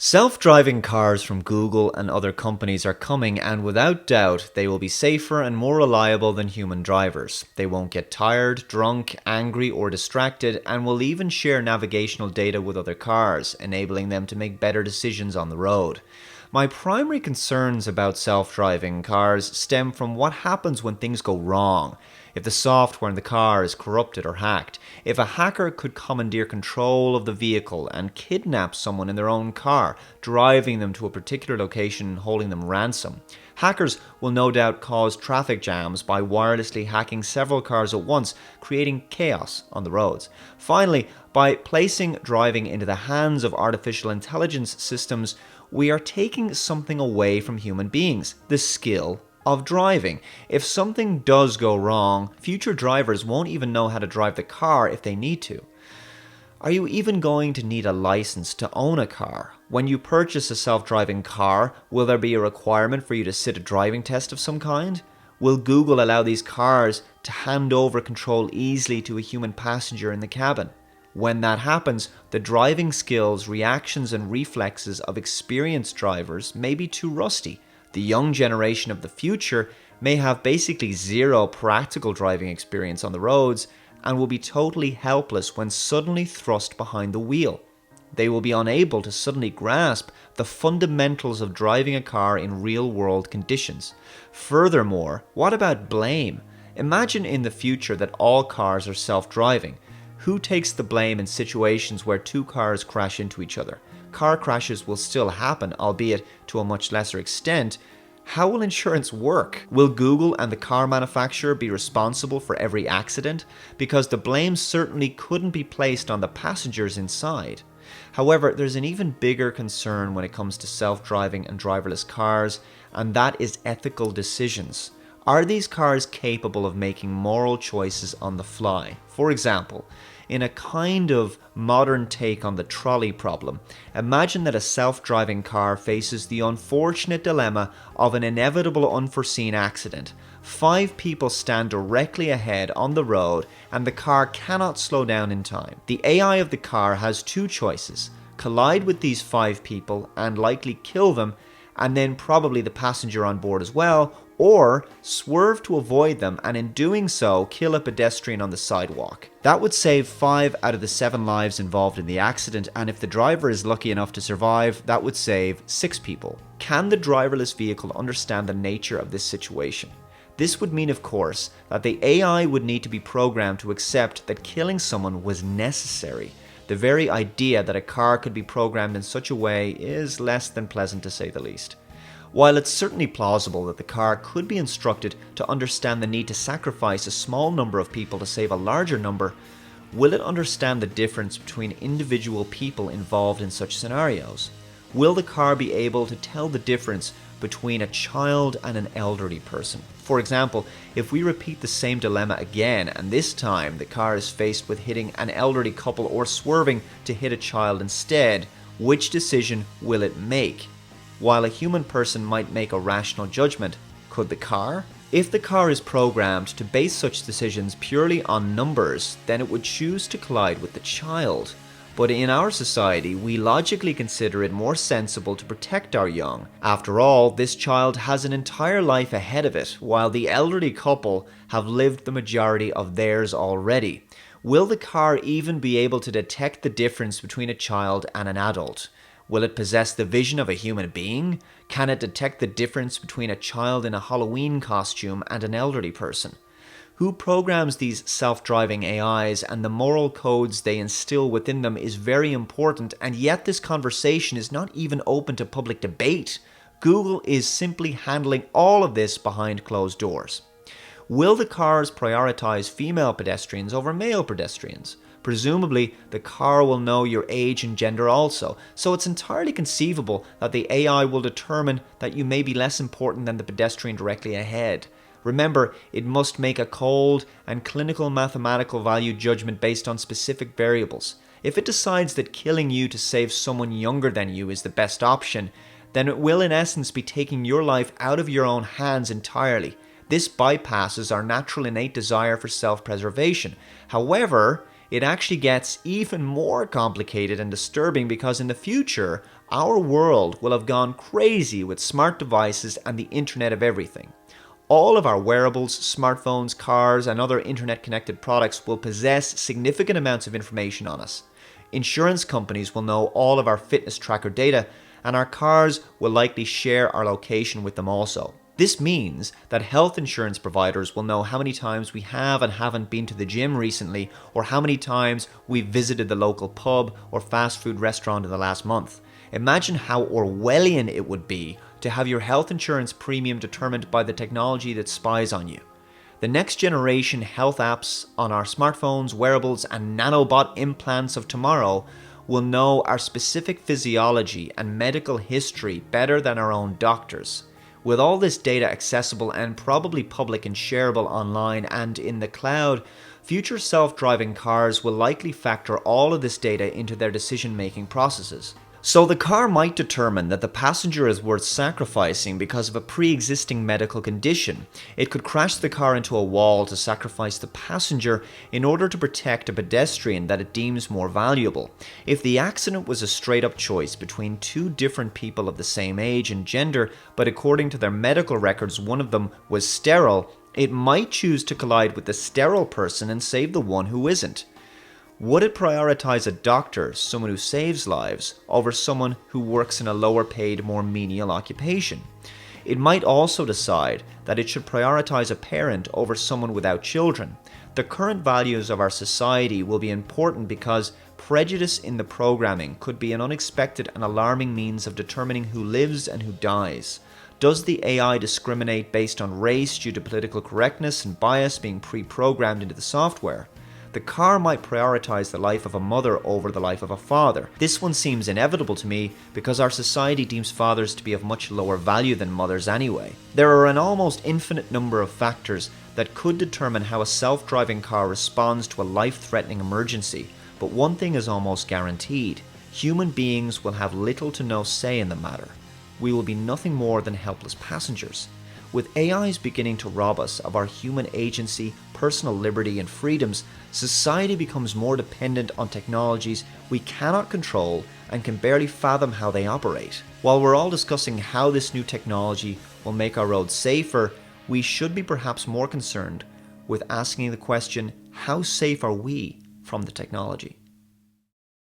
Self-driving cars from Google and other companies are coming, and without doubt they will be safer and more reliable than human drivers. They won't get tired, drunk, angry or distracted, and will even share navigational data with other cars, enabling them to make better decisions on the road. My primary concerns about self-driving cars stem from what happens when things go wrong. If the software in the car is corrupted or hacked, if a hacker could commandeer control of the vehicle and kidnap someone in their own car, driving them to a particular location and holding them ransom. Hackers will no doubt cause traffic jams by wirelessly hacking several cars at once, creating chaos on the roads. Finally, by placing driving into the hands of artificial intelligence systems, we are taking something away from human beings, the skill of driving. If something does go wrong, future drivers won't even know how to drive the car if they need to. Are you even going to need a license to own a car? When you purchase a self-driving car, will there be a requirement for you to sit a driving test of some kind? Will Google allow these cars to hand over control easily to a human passenger in the cabin? When that happens, the driving skills, reactions and reflexes of experienced drivers may be too rusty. The young generation of the future may have basically zero practical driving experience on the roads and will be totally helpless when suddenly thrust behind the wheel. They will be unable to suddenly grasp the fundamentals of driving a car in real-world conditions. Furthermore, what about blame? Imagine in the future that all cars are self-driving. Who takes the blame in situations where two cars crash into each other? Car crashes will still happen, albeit to a much lesser extent. How will insurance work? Will Google and the car manufacturer be responsible for every accident? Because the blame certainly couldn't be placed on the passengers inside. However, there's an even bigger concern when it comes to self-driving and driverless cars, and that is ethical decisions. Are these cars capable of making moral choices on the fly? For example, in a kind of modern take on the trolley problem, imagine that a self-driving car faces the unfortunate dilemma of an inevitable unforeseen accident. 5 people stand directly ahead on the road and the car cannot slow down in time. The AI of the car has 2 choices: collide with these 5 people and likely kill them, and then probably the passenger on board as well, or swerve to avoid them and in doing so kill a pedestrian on the sidewalk. That would save 5 out of the 7 lives involved in the accident, and if the driver is lucky enough to survive, that would save 6 people. Can the driverless vehicle understand the nature of this situation? This would mean, of course, that the AI would need to be programmed to accept that killing someone was necessary. The very idea that a car could be programmed in such a way is less than pleasant, to say the least. While it's certainly plausible that the car could be instructed to understand the need to sacrifice a small number of people to save a larger number, will it understand the difference between individual people involved in such scenarios? Will the car be able to tell the difference between a child and an elderly person? For example, if we repeat the same dilemma again, and this time the car is faced with hitting an elderly couple or swerving to hit a child instead, which decision will it make? While a human person might make a rational judgment, could the car? If the car is programmed to base such decisions purely on numbers, then it would choose to collide with the child. But in our society, we logically consider it more sensible to protect our young. After all, this child has an entire life ahead of it, while the elderly couple have lived the majority of theirs already. Will the car even be able to detect the difference between a child and an adult? Will it possess the vision of a human being? Can it detect the difference between a child in a Halloween costume and an elderly person? Who programs these self-driving AIs and the moral codes they instill within them is very important, and yet this conversation is not even open to public debate. Google is simply handling all of this behind closed doors. Will the cars prioritize female pedestrians over male pedestrians? Presumably, the car will know your age and gender also, so it's entirely conceivable that the AI will determine that you may be less important than the pedestrian directly ahead. Remember, it must make a cold and clinical mathematical value judgment based on specific variables. If it decides that killing you to save someone younger than you is the best option, then it will in essence be taking your life out of your own hands entirely. This bypasses our natural innate desire for self-preservation. However, it actually gets even more complicated and disturbing because in the future, Our world will have gone crazy with smart devices and the Internet of Everything. All of our wearables, smartphones, cars, and other internet-connected products will possess significant amounts of information on us. Insurance companies will know all of our fitness tracker data, and our cars will likely share our location with them also. This means that health insurance providers will know how many times we have and haven't been to the gym recently, or how many times we've visited the local pub or fast food restaurant in the last month. Imagine how Orwellian it would be to have your health insurance premium determined by the technology that spies on you. The next generation health apps on our smartphones, wearables, and nanobot implants of tomorrow will know our specific physiology and medical history better than our own doctors. With all this data accessible and probably public and shareable online and in the cloud, future self-driving cars will likely factor all of this data into their decision-making processes. So the car might determine that the passenger is worth sacrificing because of a pre-existing medical condition. It could crash the car into a wall to sacrifice the passenger in order to protect a pedestrian that it deems more valuable. If the accident was a straight-up choice between two different people of the same age and gender, but according to their medical records one of them was sterile, it might choose to collide with the sterile person and save the one who isn't. Would it prioritize a doctor, someone who saves lives, over someone who works in a lower paid, more menial occupation? It might also decide that it should prioritize a parent over someone without children. The current values of our society will be important because prejudice in the programming could be an unexpected and alarming means of determining who lives and who dies. Does the AI discriminate based on race due to political correctness and bias being pre-programmed into the software? The car might prioritize the life of a mother over the life of a father. This one seems inevitable to me because our society deems fathers to be of much lower value than mothers anyway. There are an almost infinite number of factors that could determine how a self-driving car responds to a life-threatening emergency, but one thing is almost guaranteed: human beings will have little to no say in the matter. We will be nothing more than helpless passengers. With AIs beginning to rob us of our human agency, personal liberty, and freedoms, society becomes more dependent on technologies we cannot control and can barely fathom how they operate. While we're all discussing how this new technology will make our roads safer, we should be perhaps more concerned with asking the question, how safe are we from the technology?